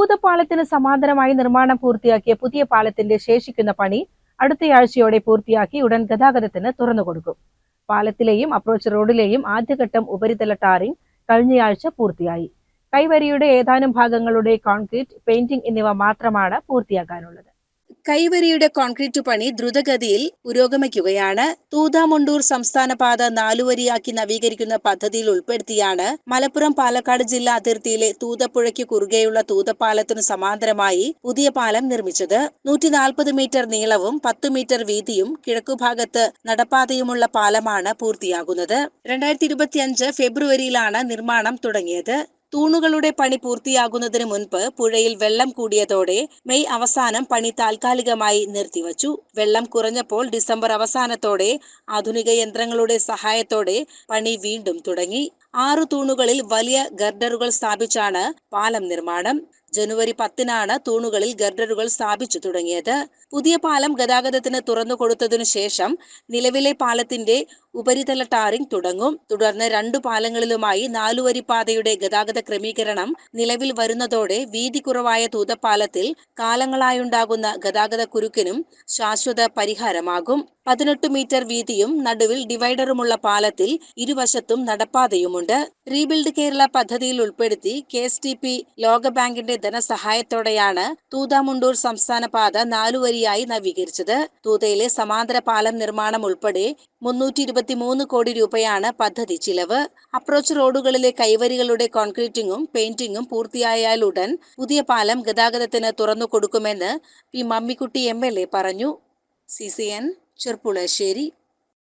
തൂതപാലത്തിന് സമാന്തരമായി നിർമ്മാണം പൂർത്തിയാക്കിയ പുതിയ പാലത്തിന്റെ ശേഷിക്കുന്ന പണി അടുത്തയാഴ്ചയോടെ പൂർത്തിയാക്കി ഉടൻ ഗതാഗതത്തിന് തുറന്നുകൊടുക്കും. പാലത്തിലെയും അപ്രോച്ച് റോഡിലെയും ആദ്യഘട്ടം ഉപരിതല ടാറിംഗ് കഴിഞ്ഞയാഴ്ച പൂർത്തിയായി. കൈവരിയുടെ ഏതാനും ഭാഗങ്ങളുടെ കോൺക്രീറ്റ്, പെയിന്റിംഗ് എന്നിവ മാത്രമാണ് പൂർത്തിയാക്കാനുള്ളത്. കൈവരിയുടെ കോൺക്രീറ്റ് പണി ദ്രുതഗതിയിൽ പുരോഗമിക്കുകയാണ്. തൂതാമുണ്ടൂർ സംസ്ഥാന പാത 4 വരിയാക്കി നവീകരിക്കുന്ന പദ്ധതിയിൽ ഉൾപ്പെടുത്തിയാണ് മലപ്പുറം പാലക്കാട് ജില്ലാ അതിർത്തിയിലെ തൂതപ്പുഴയ്ക്ക് കുറുകെയുള്ള തൂതപ്പാലത്തിനു സമാന്തരമായി പുതിയ പാലം നിർമ്മിച്ചത്. 140 മീറ്റർ നീളവും 10 മീറ്റർ വീതിയും കിഴക്കുഭാഗത്ത് നടപ്പാതയുമുള്ള പാലമാണ് പൂർത്തിയാകുന്നത്. 2025 ഫെബ്രുവരിയിലാണ് നിർമ്മാണം തുടങ്ങിയത്. തൂണുകളുടെ പണി പൂർത്തിയാകുന്നതിന് മുൻപ് പുഴയിൽ വെള്ളം കൂടിയതോടെ മെയ് അവസാനം പണി താൽക്കാലികമായി നിർത്തിവച്ചു. വെള്ളം കുറഞ്ഞപ്പോൾ ഡിസംബർ അവസാനത്തോടെ ആധുനിക യന്ത്രങ്ങളുടെ സഹായത്തോടെ പണി വീണ്ടും തുടങ്ങി. 6 തൂണുകളിൽ വലിയ ഗർഡറുകൾ സ്ഥാപിച്ചാണ് പാലം നിർമ്മാണം. ജനുവരി 10-നാണ് തൂണുകളിൽ ഗർഡറുകൾ സ്ഥാപിച്ചു തുടങ്ങിയത്. പുതിയ പാലം ഗതാഗതത്തിന് തുറന്നു കൊടുത്തതിനു ശേഷം നിലവിലെ പാലത്തിന്റെ ഉപരിതല ടാറിംഗ് തുടങ്ങും. തുടർന്ന് 2 പാലങ്ങളിലുമായി 4 വരി പാതയുടെ ഗതാഗത ക്രമീകരണം നിലവിൽ വരുന്നതോടെ വീതി കുറവായ തൂതപ്പാലത്തിൽ കാലങ്ങളായുണ്ടാകുന്ന ഗതാഗത കുരുക്കിനും ശാശ്വത പരിഹാരമാകും. 18 മീറ്റർ വീതിയും നടുവിൽ ഡിവൈഡറുമുള്ള പാലത്തിൽ ഇരുവശത്തും നടപ്പാതയുമുണ്ട്. റീബിൽഡ് കേരള പദ്ധതിയിൽ ഉൾപ്പെടുത്തി KSTP ലോകബാങ്കിന്റെ ധനസഹായത്തോടെയാണ് തൂതാമുണ്ടൂർ സംസ്ഥാന പാത 4 വരിയായി നവീകരിച്ചത്. തൂതയിലെ സമാന്തര പാലം നിർമ്മാണം ഉൾപ്പെടെ 323 കോടി രൂപയാണ് പദ്ധതി ചിലവ്. അപ്രോച്ച് റോഡുകളിലെ കൈവരികളുടെ കോൺക്രീറ്റിംഗും പെയിന്റിംഗും പൂർത്തിയായാലുടൻ പുതിയ പാലം ഗതാഗതത്തിന് തുറന്നു കൊടുക്കുമെന്ന് പി. മമ്മിക്കുട്ടി MLA പറഞ്ഞു. CCN ചെർപ്പുളശ്ശേരി.